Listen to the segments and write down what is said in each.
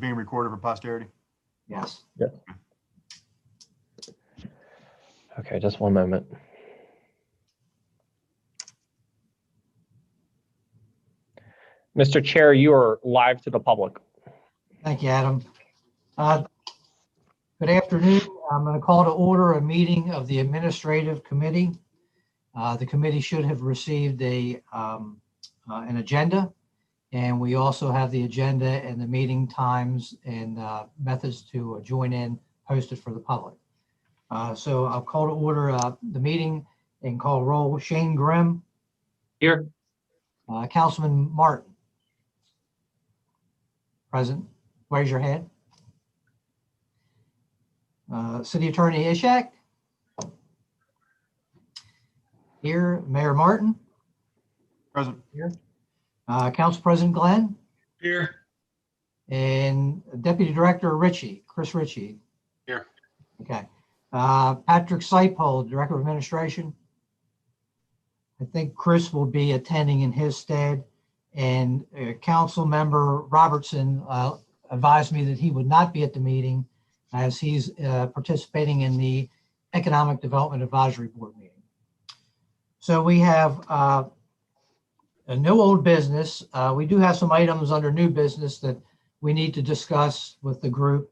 being recorded for posterity? Yes. Yeah. Okay, just one moment. Mr. Chair, you are live to the public. Thank you, Adam. Good afternoon. I'm going to call to order a meeting of the Administrative Committee. The committee should have received an agenda, and we also have the agenda and the meeting times and methods to join in posted for the public. So I'll call to order the meeting and call roll. Shane Grimm. Here. Councilman Martin. Present. Raise your hand. City Attorney Ishak. Here. Mayor Martin. Present. Here. Council President Glenn. Here. And Deputy Director Ritchie, Chris Ritchie. Here. Okay. Patrick Seipold, Director of Administration. I think Chris will be attending in his stead. And Council Member Robertson advised me that he would not be at the meeting as he's participating in the Economic Development Advisory Board meeting. So we have a no old business. We do have some items under new business that we need to discuss with the group.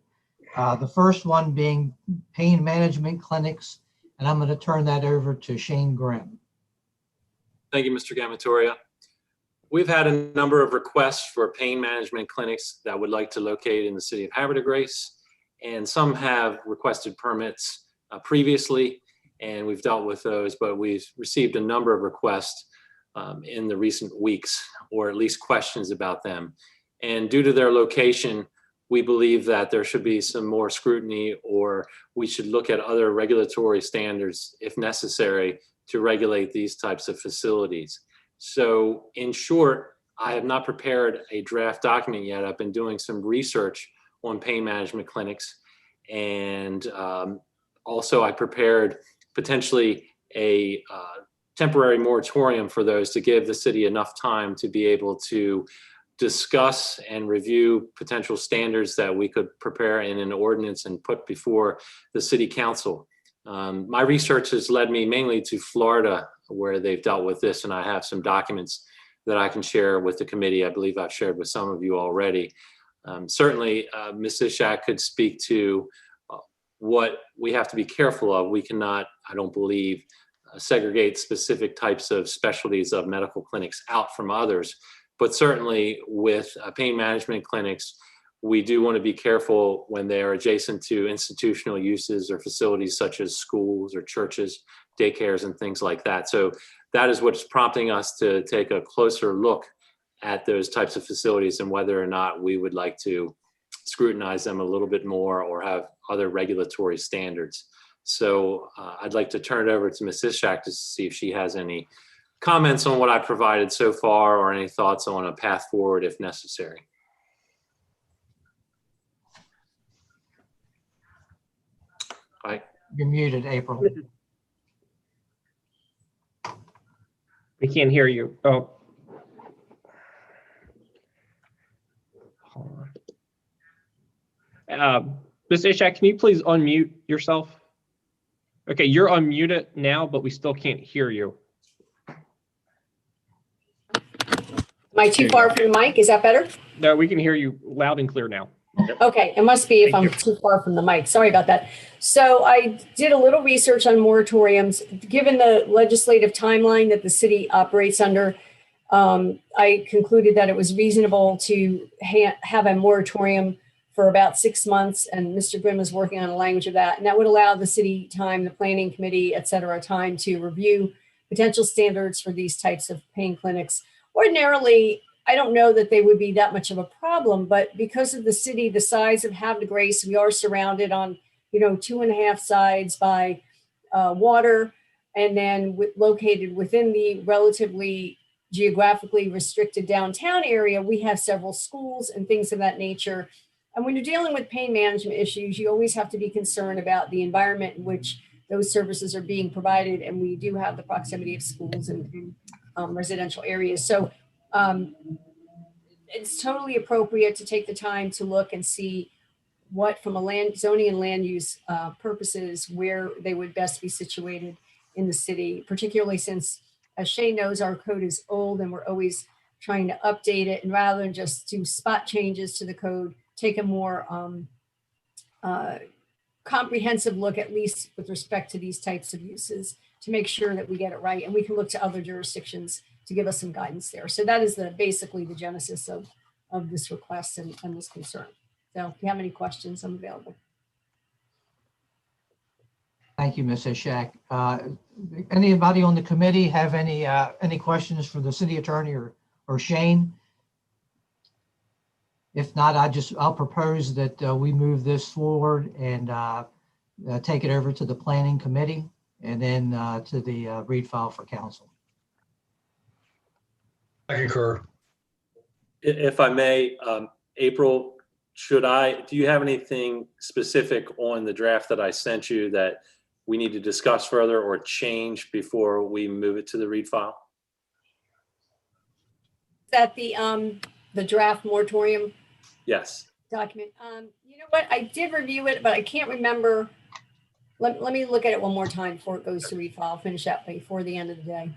The first one being pain management clinics, and I'm going to turn that over to Shane Grimm. Thank you, Mr. Gamatoria. We've had a number of requests for pain management clinics that would like to locate in the city of Havre de Grace, and some have requested permits previously, and we've dealt with those, but we've received a number of requests in the recent weeks, or at least questions about them. And due to their location, we believe that there should be some more scrutiny, or we should look at other regulatory standards if necessary to regulate these types of facilities. So in short, I have not prepared a draft document yet. I've been doing some research on pain management clinics. And also I prepared potentially a temporary moratorium for those to give the city enough time to be able to discuss and review potential standards that we could prepare in an ordinance and put before the city council. My research has led me mainly to Florida, where they've dealt with this, and I have some documents that I can share with the committee. I believe I've shared with some of you already. Certainly, Ms. Ishak could speak to what we have to be careful of. We cannot, I don't believe, segregate specific types of specialties of medical clinics out from others. But certainly with pain management clinics, we do want to be careful when they are adjacent to institutional uses or facilities such as schools or churches, daycares, and things like that. So that is what's prompting us to take a closer look at those types of facilities and whether or not we would like to scrutinize them a little bit more or have other regulatory standards. So I'd like to turn it over to Ms. Ishak to see if she has any comments on what I provided so far or any thoughts on a path forward if necessary. You're muted, April. We can't hear you. Oh. Hold on. Ms. Ishak, can you please unmute yourself? Okay, you're unmuted now, but we still can't hear you. Am I too far from the mic? Is that better? No, we can hear you loud and clear now. Okay, it must be if I'm too far from the mic. Sorry about that. So I did a little research on moratoriums. Given the legislative timeline that the city operates under, I concluded that it was reasonable to have a moratorium for about 6 months, and Mr. Grimm is working on a language of that. And that would allow the city time, the planning committee, et cetera, time to review potential standards for these types of pain clinics. Ordinarily, I don't know that they would be that much of a problem, but because of the city, the size of Havre de Grace, we are surrounded on, 2.5 sides by water, and then located within the relatively geographically restricted downtown area, we have several schools and things of that nature. And when you're dealing with pain management issues, you always have to be concerned about the environment in which those services are being provided. And we do have the proximity of schools and residential areas. So it's totally appropriate to take the time to look and see what, from a land zoning and land use purposes, where they would best be situated in the city, particularly since, as Shane knows, our code is old and we're always trying to update it. And rather than just do spot changes to the code, take a more comprehensive look, at least with respect to these types of uses, to make sure that we get it right. And we can look to other jurisdictions to give us some guidance there. So that is basically the genesis of this request and this concern. So if you have any questions, I'm available. Thank you, Ms. Ishak. Anybody on the committee have any questions for the city attorney or Shane? If not, I'll propose that we move this forward and take it over to the planning committee and then to the read file for council. I concur. If I may, April, do you have anything specific on the draft that I sent you that we need to discuss further or change before we move it to the read file? Is that the draft moratorium Yes. document? You know what? I did review it, but I can't remember. Let me look at it one more time before it goes to read file. Finish up before the end of the day.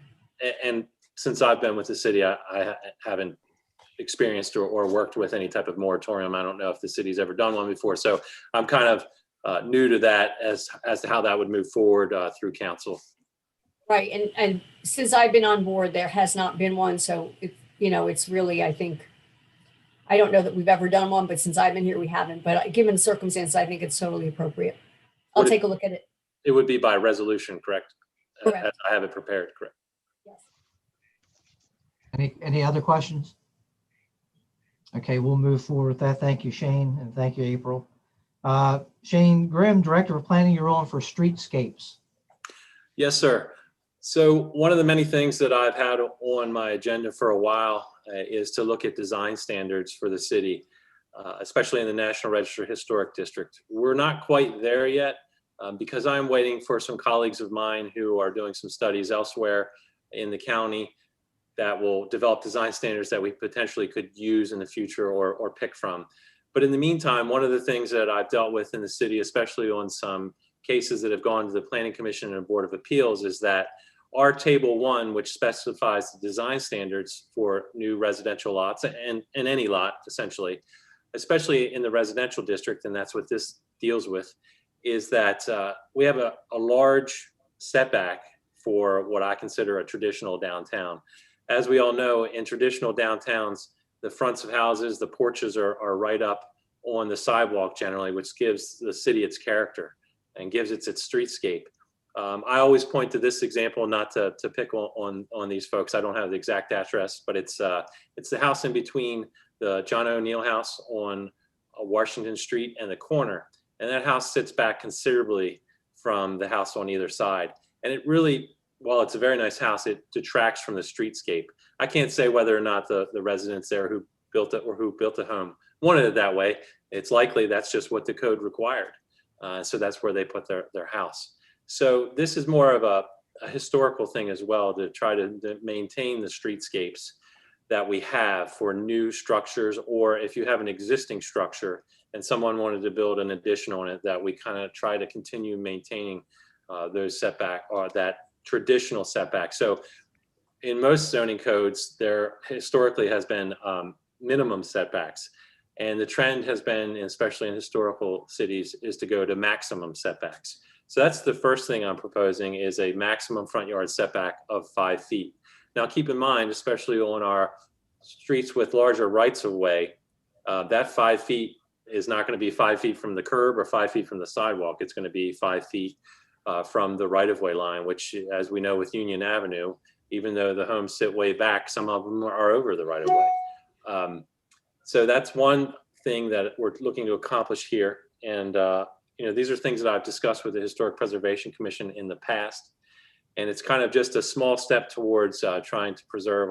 And since I've been with the city, I haven't experienced or worked with any type of moratorium. I don't know if the city's ever done one before. So I'm kind of new to that as to how that would move forward through council. Right. And since I've been on board, there has not been one. So, it's really, I think, I don't know that we've ever done one, but since I've been here, we haven't. But given the circumstance, I think it's totally appropriate. I'll take a look at it. It would be by resolution, correct? Correct. As I have it prepared, correct? Yes. Any other questions? Okay, we'll move forward with that. Thank you, Shane, and thank you, April. Shane Grimm, Director of Planning, you're on for streetscapes. Yes, sir. So one of the many things that I've had on my agenda for a while is to look at design standards for the city, especially in the National Register Historic District. We're not quite there yet because I'm waiting for some colleagues of mine who are doing some studies elsewhere in the county that will develop design standards that we potentially could use in the future or pick from. But in the meantime, one of the things that I've dealt with in the city, especially on some cases that have gone to the Planning Commission and Board of Appeals, is that our Table 1, which specifies the design standards for new residential lots and any lot, essentially, especially in the residential district, and that's what this deals with, is that we have a large setback for what I consider a traditional downtown. As we all know, in traditional downtowns, the fronts of houses, the porches are right up on the sidewalk generally, which gives the city its character and gives it its streetscape. I always point to this example, not to pick on these folks. I don't have the exact address, but it's the house in between the John O'Neill house on Washington Street and the corner. And that house sits back considerably from the house on either side. And it really, while it's a very nice house, it detracts from the streetscape. I can't say whether or not the residents there who built it or who built the home wanted it that way. It's likely that's just what the code required. So that's where they put their house. So this is more of a historical thing as well, to try to maintain the streetscapes that we have for new structures, or if you have an existing structure and someone wanted to build an addition on it, that we kind of try to continue maintaining those setback or that traditional setback. So in most zoning codes, there historically has been minimum setbacks. And the trend has been, especially in historical cities, is to go to maximum setbacks. So that's the first thing I'm proposing, is a maximum front yard setback of 5 feet. Now keep in mind, especially on our streets with larger rights of way, that 5 feet is not going to be 5 feet from the curb or 5 feet from the sidewalk. It's going to be 5 feet from the right of way line, which, as we know with Union Avenue, even though the homes sit way back, some of them are over the right of way. So that's one thing that we're looking to accomplish here. And these are things that I've discussed with the Historic Preservation Commission in the past. And it's kind of just a small step towards trying to preserve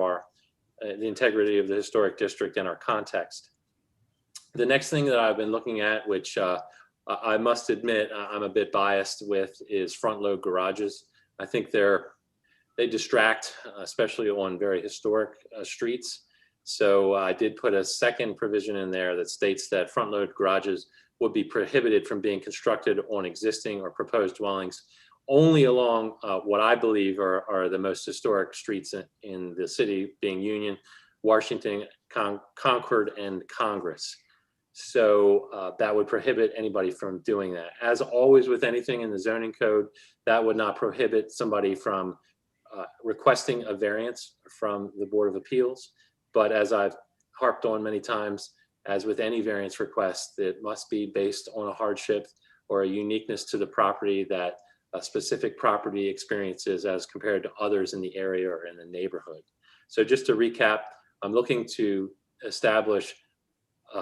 the integrity of the historic district and our context. The next thing that I've been looking at, which I must admit I'm a bit biased with, is front load garages. I think they distract, especially on very historic streets. So I did put a second provision in there that states that front-load garages would be prohibited from being constructed on existing or proposed dwellings only along what I believe are the most historic streets in the city, being Union, Washington, Concord, and Congress. So that would prohibit anybody from doing that. As always with anything in the zoning code, that would not prohibit somebody from requesting a variance from the Board of Appeals. But as I've harped on many times, as with any variance request, it must be based on a hardship or a uniqueness to the property that a specific property experiences as compared to others in the area or in the neighborhood. So just to recap, I'm looking to establish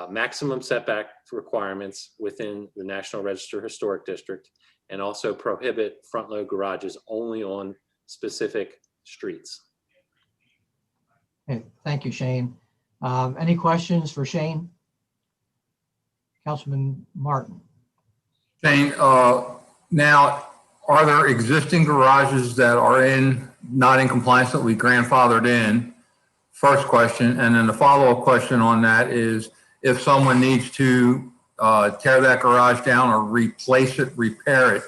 maximum setback requirements within the National Register Historic District and also prohibit front-load garages only on specific streets. Okay, thank you, Shane. Any questions for Shane? Councilman Martin. Shane, now, are there existing garages that are not in compliance that we grandfathered in? First question. And then the follow-up question on that is, if someone needs to tear that garage down or replace it, repair it,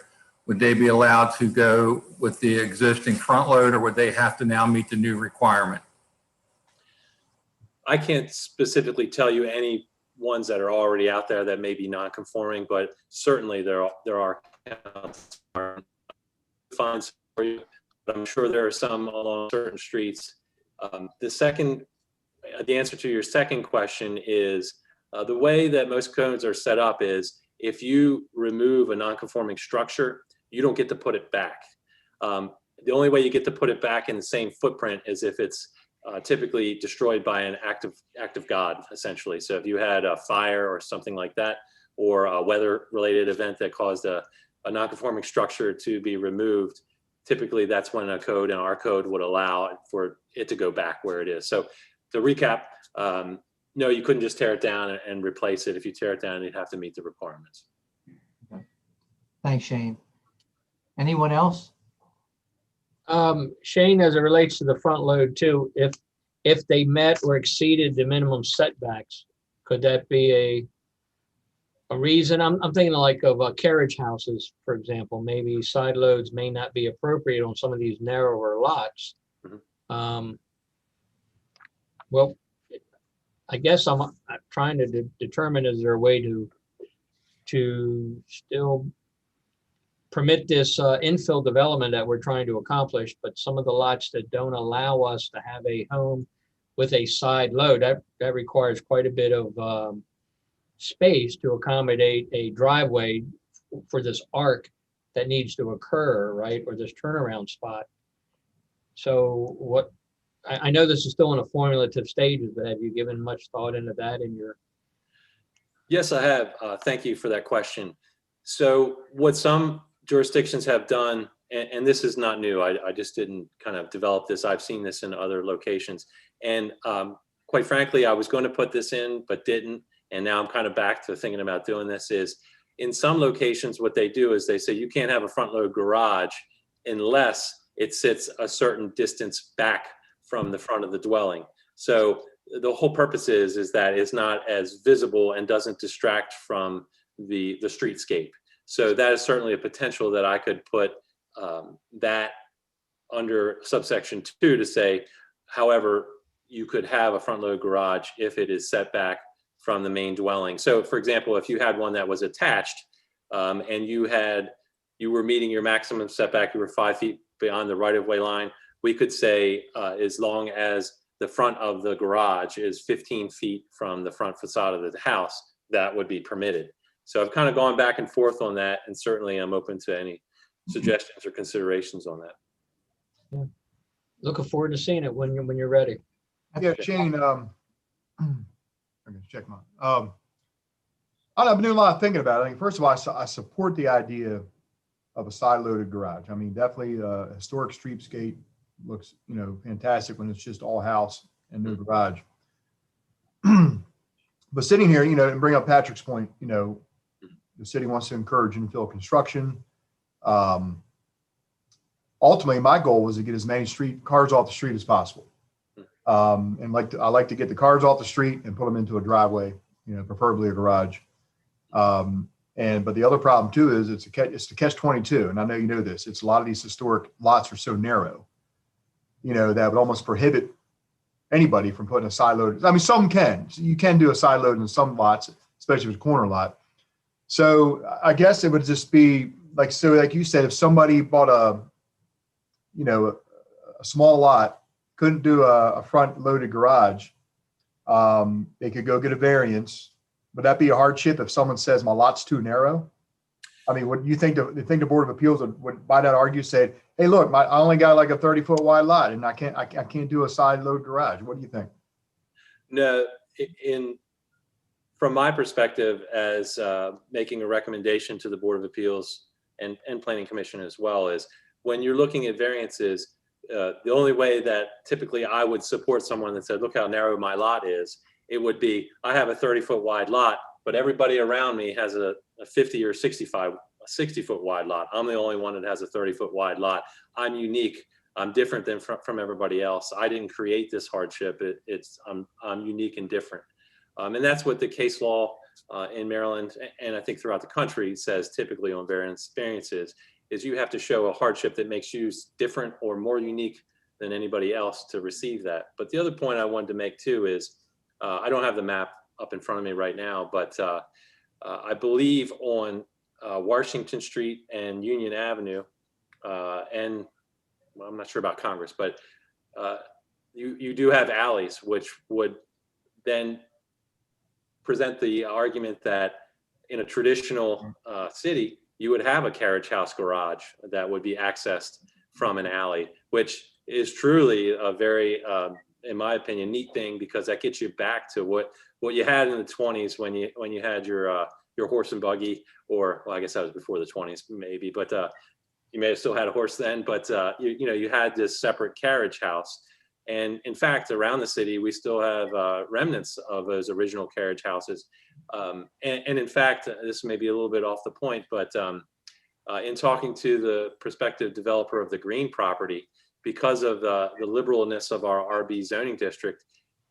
would they be allowed to go with the existing front load, or would they have to now meet the new requirement? I can't specifically tell you any ones that are already out there that may be non-conforming, but certainly there are fines for you. But I'm sure there are some along certain streets. The answer to your second question is the way that most codes are set up is if you remove a non-conforming structure, you don't get to put it back. The only way you get to put it back in the same footprint is if it's typically destroyed by an act of God, essentially. So if you had a fire or something like that, or a weather-related event that caused a non-conforming structure to be removed, typically that's when a code and our code would allow for it to go back where it is. So to recap, no, you couldn't just tear it down and replace it. If you tear it down, you'd have to meet the requirements. Okay. Thanks, Shane. Anyone else? Shane, as it relates to the front load too, if they met or exceeded the minimum setbacks, could that be a reason? I'm thinking like of carriage houses, for example. Maybe side loads may not be appropriate on some of these narrower lots. Mhm. Well, I guess I'm trying to determine, is there a way to still permit this infill development that we're trying to accomplish, but some of the lots that don't allow us to have a home with a side load, that requires quite a bit of space to accommodate a driveway for this arc that needs to occur, right? Or this turnaround spot. So what, I know this is still in a formulative stages, but have you given much thought into that in your? Yes, I have. Thank you for that question. So what some jurisdictions have done, and this is not new, I just didn't kind of develop this. I've seen this in other locations. And quite frankly, I was going to put this in, but didn't. And now I'm kind of back to thinking about doing this is in some locations, what they do is they say you can't have a front load garage unless it sits a certain distance back from the front of the dwelling. So the whole purpose is that it's not as visible and doesn't distract from the streetscape. So that is certainly a potential that I could put that under subsection 2 to say, however, you could have a front load garage if it is set back from the main dwelling. So for example, if you had one that was attached and you were meeting your maximum setback, you were 5 feet beyond the right-of-way line, we could say as long as the front of the garage is 15 feet from the front facade of the house, that would be permitted. So I've kind of gone back and forth on that, and certainly I'm open to any suggestions or considerations on that. Yeah. Looking forward to seeing it when you're ready. Yeah, Shane, I'm gonna check mine. I've been doing a lot of thinking about it. I think first of all, I support the idea of a side-loaded garage. I mean, definitely a historic streetscape looks, fantastic when it's just all house and no garage. But sitting here, and bring up Patrick's point, the city wants to encourage infill construction. Ultimately, my goal was to get as many cars off the street as possible. And I like to get the cars off the street and put them into a driveway, preferably a garage. But the other problem too is it's the catch-22. And I know you know this, it's a lot of these historic lots are so narrow, that would almost prohibit anybody from putting a side load. I mean, some can, you can do a side load in some lots, especially if it's a corner lot. So I guess it would just be like you said, if somebody bought a small lot, couldn't do a front loaded garage, they could go get a variance. Would that be a hardship if someone says my lot's too narrow? I mean, what do you think the Board of Appeals would by that argue, say, hey, look, I only got like a 30-foot wide lot and I can't do a side load garage. What do you think? No, from my perspective as making a recommendation to the Board of Appeals and Planning Commission as well, is when you're looking at variances, the only way that typically I would support someone that said, look how narrow my lot is, it would be, I have a 30-foot wide lot, but everybody around me has a 50 or 60-foot wide lot. I'm the only one that has a 30-foot wide lot. I'm unique. I'm different than from everybody else. I didn't create this hardship. I'm unique and different. And that's what the case law in Maryland, and I think throughout the country, says typically on variances, is you have to show a hardship that makes you different or more unique than anybody else to receive that. But the other point I wanted to make too is, I don't have the map up in front of me right now, but I believe on Washington Street and Union Avenue, and well, I'm not sure about Congress, but you do have alleys, which would then present the argument that in a traditional city, you would have a carriage house garage that would be accessed from an alley, which is truly a very, in my opinion, neat thing, because that gets you back to what you had in the 20s when you had your horse and buggy, or well, I guess that was before the 20s maybe, but you may have still had a horse then, but you had this separate carriage house. And in fact, around the city, we still have remnants of those original carriage houses. And in fact, this may be a little bit off the point, but in talking to the prospective developer of the Green property, because of the liberalness of our RB zoning district,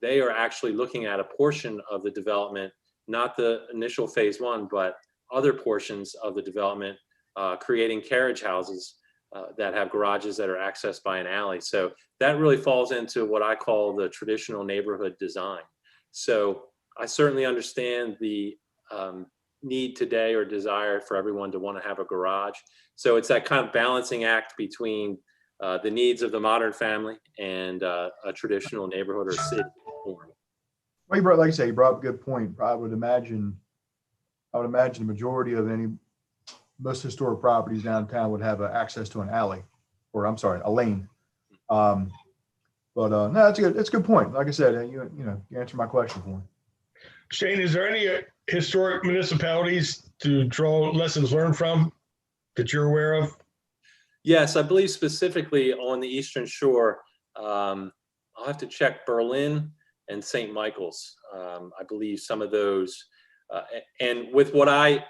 they are actually looking at a portion of the development, not the initial phase one, but other portions of the development, creating carriage houses that have garages that are accessed by an alley. So that really falls into what I call the traditional neighborhood design. So I certainly understand the need today or desire for everyone to want to have a garage. So it's that kind of balancing act between the needs of the modern family and a traditional neighborhood or city form. Well, like I say, you brought up a good point. I would imagine the majority of most historic properties downtown would have access to an alley, or I'm sorry, a lane. No, that's good. That's a good point. Like I said, you answered my question for me. Shane, is there any historic municipalities to draw lessons learned from that you're aware of? Yes, I believe specifically on the Eastern Shore, I'll have to check Berlin and St. Michael's. I believe some of those, and with what I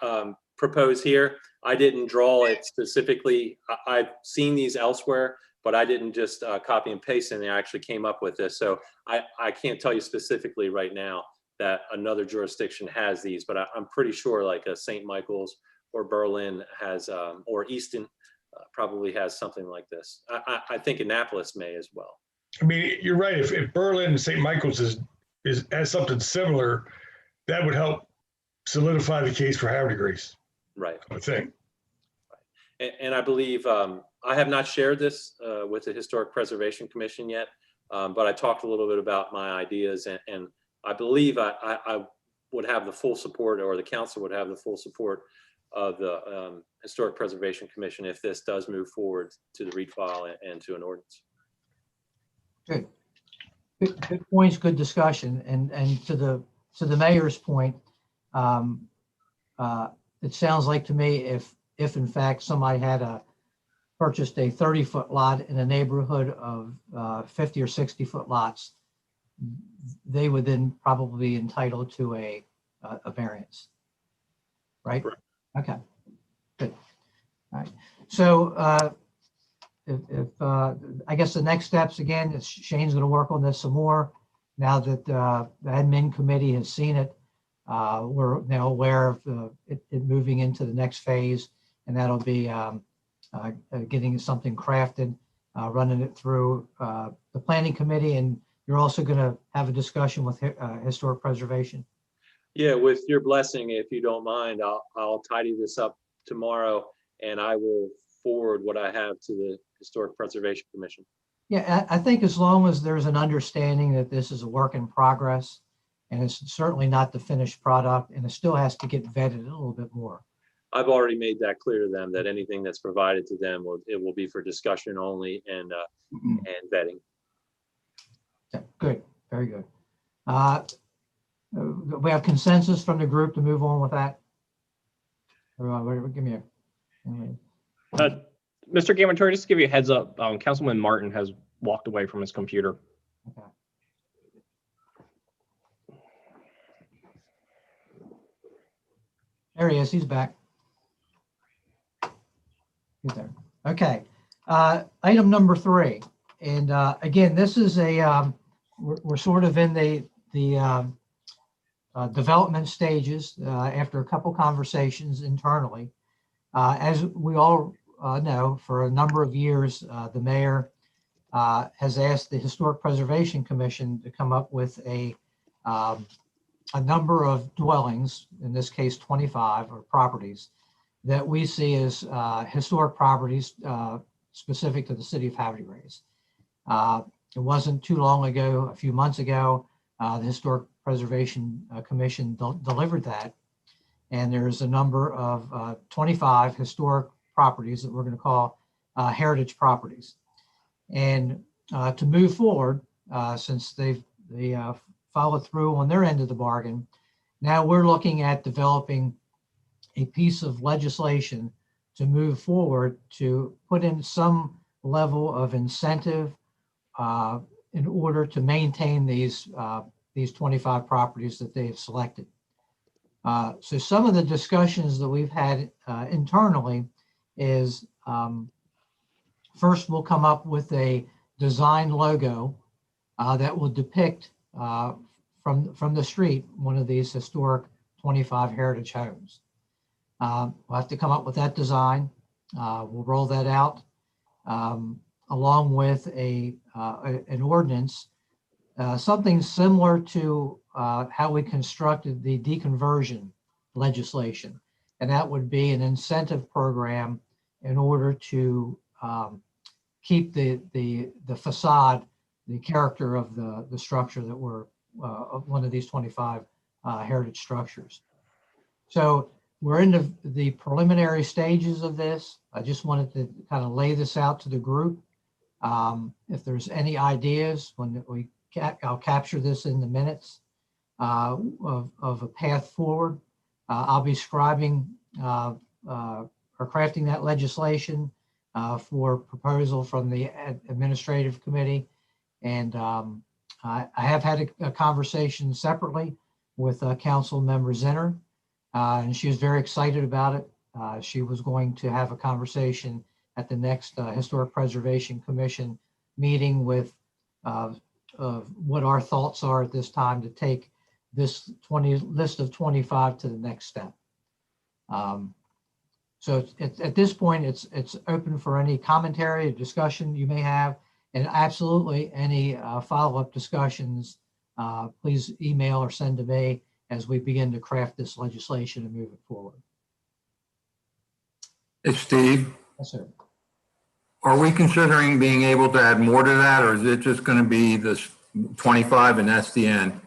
propose here, I didn't draw it specifically. I've seen these elsewhere, but I didn't just copy and paste, and I actually came up with this. So I can't tell you specifically right now that another jurisdiction has these, but I'm pretty sure like a St. Michael's or Berlin has, or Easton probably has something like this. I think Annapolis may as well. I mean, you're right. If Berlin and St. Michael's has something similar, that would help solidify the case for Havre de Grace. Right. I think. And I believe I have not shared this with the Historic Preservation Commission yet, but I talked a little bit about my ideas, and I believe I would have the full support, or the council would have the full support of the Historic Preservation Commission if this does move forward to the refile and to an ordinance. Good. Good points, good discussion. And to the mayor's point, it sounds like to me if in fact somebody had purchased a 30-foot lot in a neighborhood of 50 or 60-foot lots, they would then probably be entitled to a variance, right? Correct. Okay, good. All right. So I guess the next steps again is Shane's going to work on this some more. Now that the admin committee has seen it, we're now aware of it moving into the next phase, and that'll be getting something crafted, running it through the planning committee, and you're also going to have a discussion with historic preservation. Yeah, with your blessing, if you don't mind, I'll tidy this up tomorrow and I will forward what I have to the Historic Preservation Commission. Yeah, I think as long as there's an understanding that this is a work in progress, and it's certainly not the finished product, and it still has to get vetted a little bit more. I've already made that clear to them that anything that's provided to them it will be for discussion only and vetting. Yeah, good, very good. We have consensus from the group to move on with that. Give me a. Mr. Gamantori, just to give you a heads up, Councilman Martin has walked away from his computer. Okay. There he is. He's back. He's there. Okay. Item number 3. And again, this is we're sort of in the development stages after a couple conversations internally. As we all know, for a number of years, the mayor has asked the Historic Preservation Commission to come up with a number of dwellings, in this case 25, or properties, that we see as historic properties specific to the city of Havre de Grace. It wasn't too long ago, a few months ago, the Historic Preservation Commission delivered that. And there's a number of 25 historic properties that we're going to call heritage properties. And to move forward, since they followed through on their end of the bargain, now we're looking at developing a piece of legislation to move forward to put in some level of incentive in order to maintain these 25 properties that they have selected. So some of the discussions that we've had internally is first we'll come up with a design logo that will depict from the street one of these historic 25 heritage homes. We'll have to come up with that design. We'll roll that out along with an ordinance, something similar to how we constructed the deconversion legislation. And that would be an incentive program in order to keep the facade, the character of the structure that we're of one of these 25 heritage structures. So we're in the preliminary stages of this. I just wanted to kind of lay this out to the group. If there's any ideas, I'll capture this in the minutes of a path forward. I'll be scribing or crafting that legislation for proposal from the administrative committee. And I have had a conversation separately with Council Member Zinner, and she was very excited about it. She was going to have a conversation at the next Historic Preservation Commission meeting with what our thoughts are at this time to take this list of 25 to the next step. So at this point, it's open for any commentary or discussion you may have, and absolutely any follow-up discussions, please email or send to me as we begin to craft this legislation and move it forward. Hey, Steve, Yes, sir. are we considering being able to add more to that, or is it just going to be this 25 and that's the end?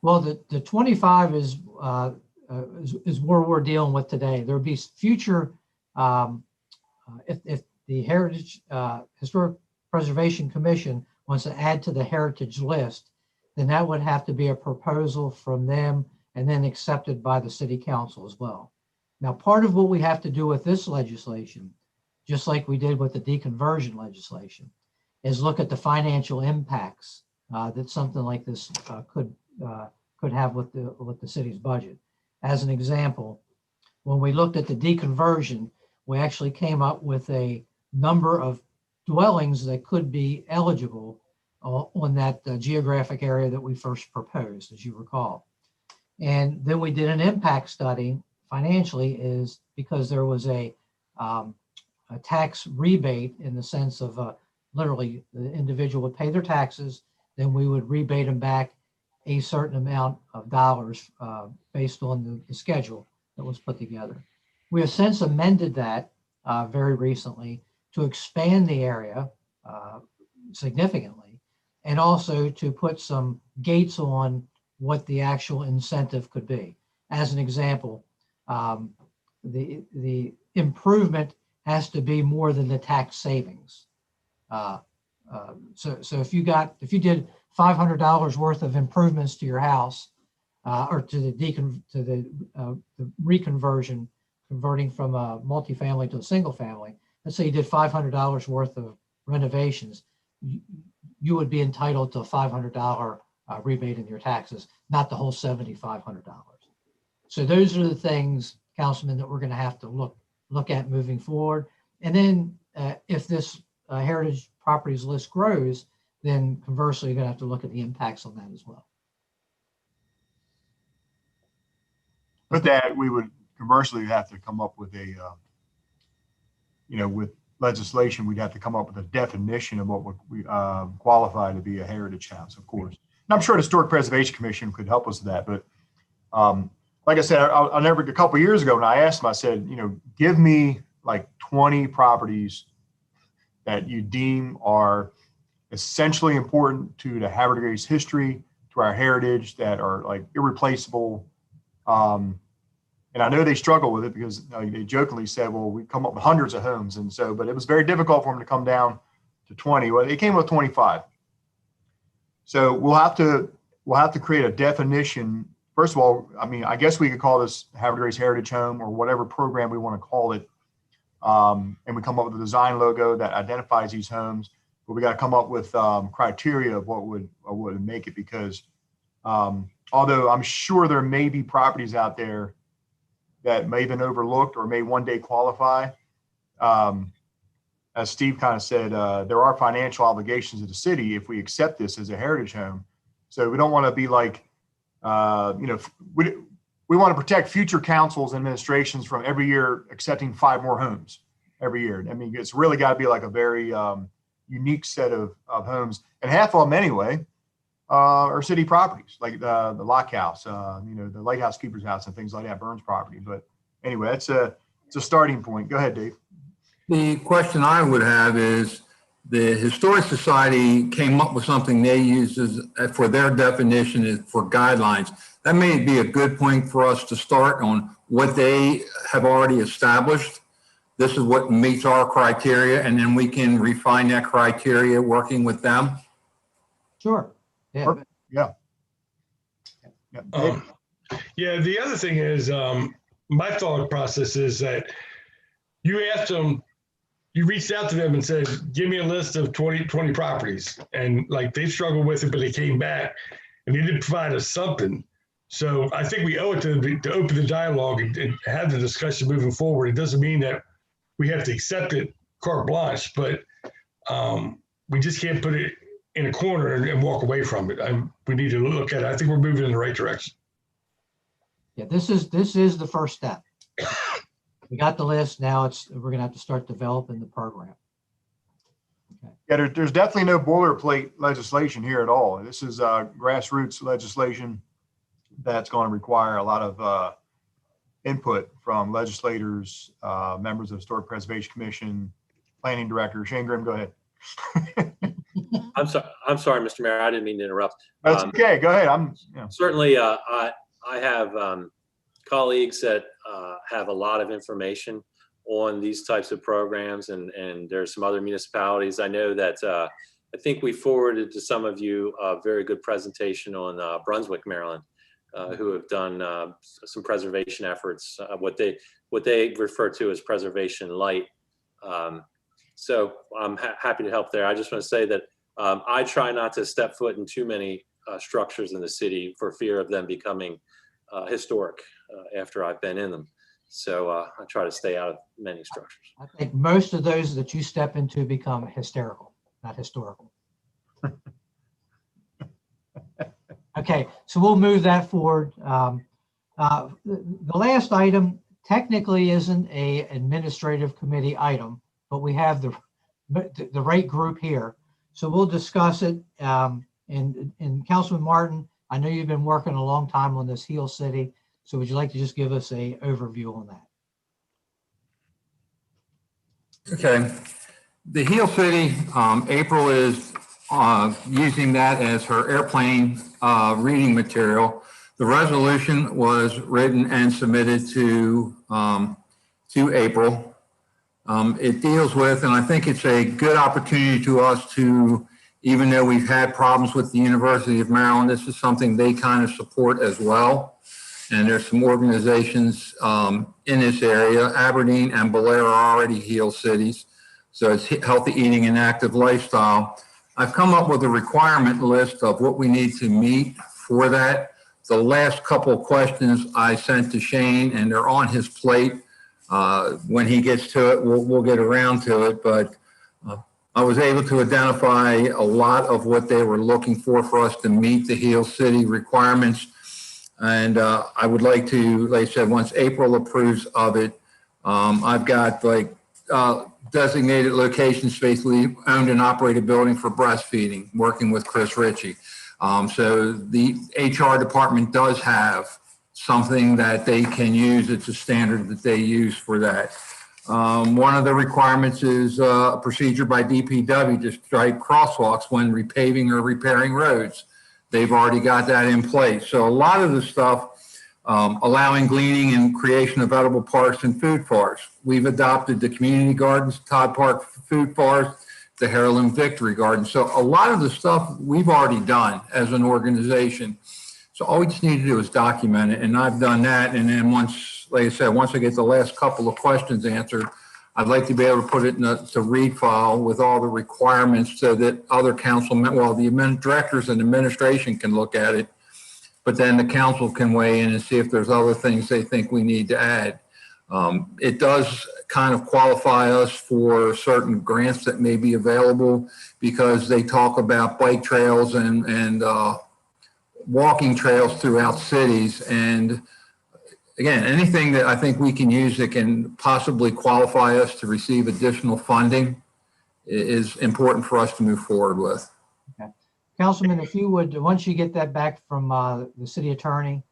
Well, the 25 is where we're dealing with today. There'll be future, if the Heritage Historic Preservation Commission wants to add to the heritage list, then that would have to be a proposal from them and then accepted by the city council as well. Now, part of what we have to do with this legislation, just like we did with the deconversion legislation, is look at the financial impacts that something like this could have with the city's budget. As an example, when we looked at the deconversion, we actually came up with a number of dwellings that could be eligible on that geographic area that we first proposed, as you recall. And then we did an impact study financially, is because there was a tax rebate in the sense of literally the individual would pay their taxes, then we would rebate them back a certain amount of dollars based on the schedule that was put together. We have since amended that very recently to expand the area significantly, and also to put some gates on what the actual incentive could be. As an example, the improvement has to be more than the tax savings. So if you did $500 worth of improvements to your house, or to the reconversion, converting from a multifamily to a single family, let's say you did $500 worth of renovations, you would be entitled to a $500 rebate in your taxes, not the whole $7,500. So those are the things, Councilman, that we're going to have to look at moving forward. And then if this heritage properties list grows, then conversely, you're going to have to look at the impacts on that as well. With that, we would conversely have to come up with a, with legislation, we'd have to come up with a definition of what would qualify to be a heritage house, of course. And I'm sure the Historic Preservation Commission could help us with that. But like I said, I'll never, a couple of years ago when I asked them, I said, give me like 20 properties that you deem are essentially important to the Havre de Grace history, to our heritage, that are like irreplaceable. And I know they struggle with it because they jokingly said, well, we come up with hundreds of homes. And so, but it was very difficult for them to come down to 20. Well, they came with 25. So we'll have to create a definition. First of all, I mean, I guess we could call this Havre de Grace Heritage Home or whatever program we want to call it. And we come up with a design logo that identifies these homes, but we got to come up with criteria of what would make it, because although I'm sure there may be properties out there that may have been overlooked or may one day qualify, as Steve kind of said, there are financial obligations to the city if we accept this as a heritage home. So we don't want to be like, we want to protect future councils and administrations from every year accepting 5 more homes every year. I mean, it's really got to be like a very unique set of homes, and half of them anyway are city properties, like the Lock House, the Lighthouse Keeper's House and things like that, Burns property. But anyway, it's a starting point. Go ahead, Dave. The question I would have is, the Historic Society came up with something they use for their definition for guidelines. That may be a good point for us to start on what they have already established. This is what meets our criteria, and then we can refine that criteria working with them. Sure. Yeah. Perfect. Yeah. Yeah. The other thing is, my thought process is that you asked them, you reached out to them and said, give me a list of 20 properties. And like they struggled with it, but they came back and they did provide us something. So I think we owe it to them to open the dialogue and have the discussion moving forward. It doesn't mean that we have to accept it carte blanche, but we just can't put it in a corner and walk away from it. We need to look at it. I think we're moving in the right direction. Yeah, this is the first step. We got the list. Now we're going to have to start developing the program. Okay. Yeah, there's definitely no boilerplate legislation here at all. This is grassroots legislation that's going to require a lot of input from legislators, members of the Historic Preservation Commission, planning director. Shane Grimm, go ahead. I'm sorry, Mr. Mayor. I didn't mean to interrupt. That's okay. Go ahead. Certainly, I have colleagues that have a lot of information on these types of programs, and there's some other municipalities. I know that I think we forwarded to some of you a very good presentation on Brunswick, Maryland, who have done some preservation efforts, what they refer to as preservation light. So I'm happy to help there. I just want to say that I try not to step foot in too many structures in the city for fear of them becoming historic after I've been in them. So I try to stay out of many structures. I think most of those that you step into become hysterical, not historical. Okay, so we'll move that forward. The last item technically isn't a administrative committee item, but we have the right group here. So we'll discuss it. And Councilman Martin, I know you've been working a long time on this Heel City. So would you like to just give us a overview on that? Okay. The Heel City, April is using that as her airplane reading material. The resolution was written and submitted to April. It deals with, and I think it's a good opportunity to us to, even though we've had problems with the University of Maryland, this is something they kind of support as well. And there's some organizations in this area. Aberdeen and Belair are already Heel cities. So it's healthy eating and active lifestyle. I've come up with a requirement list of what we need to meet for that. The last couple of questions I sent to Shane, and they're on his plate. When he gets to it, we'll get around to it. But I was able to identify a lot of what they were looking for us to meet the Heel City requirements. And I would like to, like I said, once April approves of it, I've got like designated locations, basically owned and operated building for breastfeeding, working with Chris Ritchie. So the HR department does have something that they can use. It's a standard that they use for that. One of the requirements is a procedure by DPW to strike crosswalks when repaving or repairing roads. They've already got that in place. So a lot of the stuff, allowing gleaning and creation of edible parks and food forests. We've adopted the community gardens, Todd Park Food Forest, the Heirloom Victory Garden. So a lot of the stuff we've already done as an organization. So all we just need to do is document it, and I've done that. And then once, like I said, once I get the last couple of questions answered, I'd like to be able to put it in to read file with all the requirements so that other councilmen, well, the directors and administration can look at it, but then the council can weigh in and see if there's other things they think we need to add. It does kind of qualify us for certain grants that may be available because they talk about bike trails and walking trails throughout cities. And again, anything that I think we can use that can possibly qualify us to receive additional funding is important for us to move forward with. Okay. Councilman, if you would, once you get that back from the city attorney,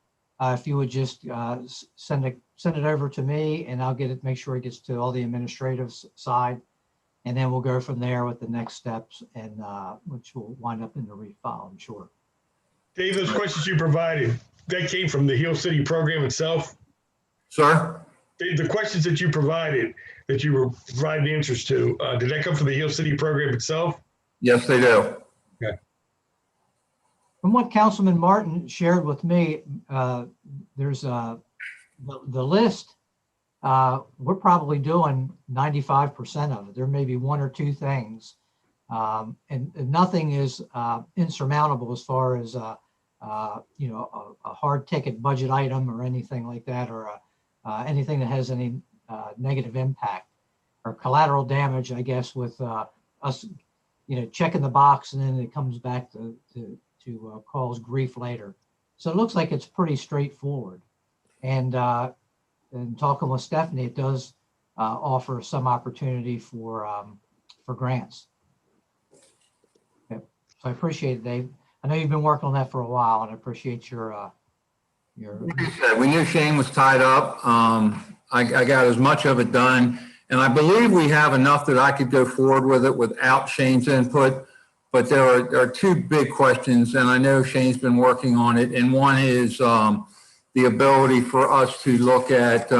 if you would just send it over to me, and I'll get it, make sure it gets to all the administrative side. And then we'll go from there with the next steps, and which will wind up in the refile, I'm sure. Dave, those questions you provided, that came from the Heel City program itself? Sir? The questions that you provided, that you were providing answers to, did that come from the Heel City program itself? Yes, they do. Okay. From what Councilman Martin shared with me, there's the list. We're probably doing 95% of it. There may be one or two things, and nothing is insurmountable as far as you know, a hard ticket budget item or anything like that, or anything that has any negative impact or collateral damage, I guess, with us, you know, checking the box and then it comes back to cause grief later. So it looks like it's pretty straightforward. And talking with Stephanie, it does offer some opportunity for grants. Okay. So I appreciate it, Dave. I know you've been working on that for a while, and I appreciate your. Like you said, we knew Shane was tied up. I got as much of it done, and I believe we have enough that I could go forward with it without Shane's input. But there are two big questions, and I know Shane's been working on it. And one is the ability for us to look at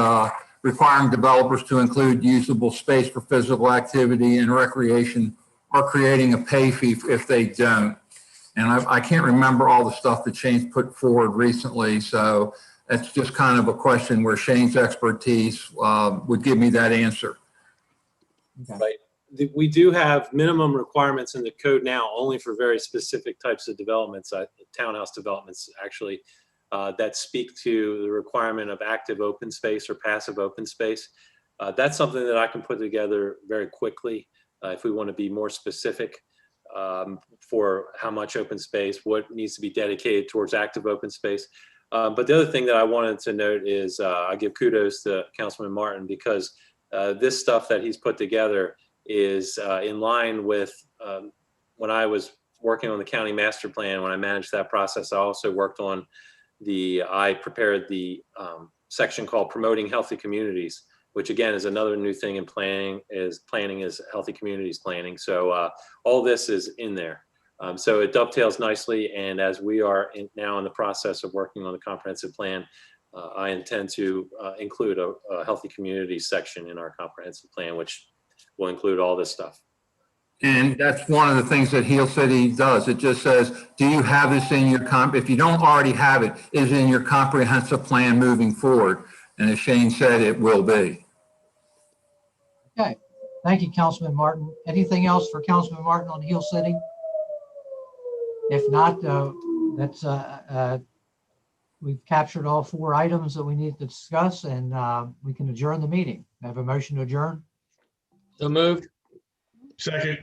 requiring developers to include usable space for physical activity and recreation, or creating a pay fee if they don't. And I can't remember all the stuff that Shane's put forward recently. So that's just kind of a question where Shane's expertise would give me that answer. Okay. Right. We do have minimum requirements in the code now only for very specific types of developments, townhouse developments actually. that speak to the requirement of active open space or passive open space. That's something that I can put together very quickly if we want to be more specific for how much open space, what needs to be dedicated towards active open space. But the other thing that I wanted to note is I give kudos to Councilman Martin, because this stuff that he's put together is in line with when I was working on the county master plan. When I managed that process, I also worked on I prepared the section called Promoting Healthy Communities, which again is another new thing in planning is healthy communities planning. So all this is in there. So it dovetails nicely. And as we are now in the process of working on the comprehensive plan, I intend to include a healthy communities section in our comprehensive plan, which will include all this stuff. And that's one of the things that Heel City does. It just says, do you have this in your if you don't already have it, is it in your comprehensive plan moving forward? And as Shane said, it will be. Okay, thank you, Councilman Martin. Anything else for Councilman Martin on Heel City? If not, we've captured all 4 items that we need to discuss, and we can adjourn the meeting. I have a motion to adjourn. So moved. Second.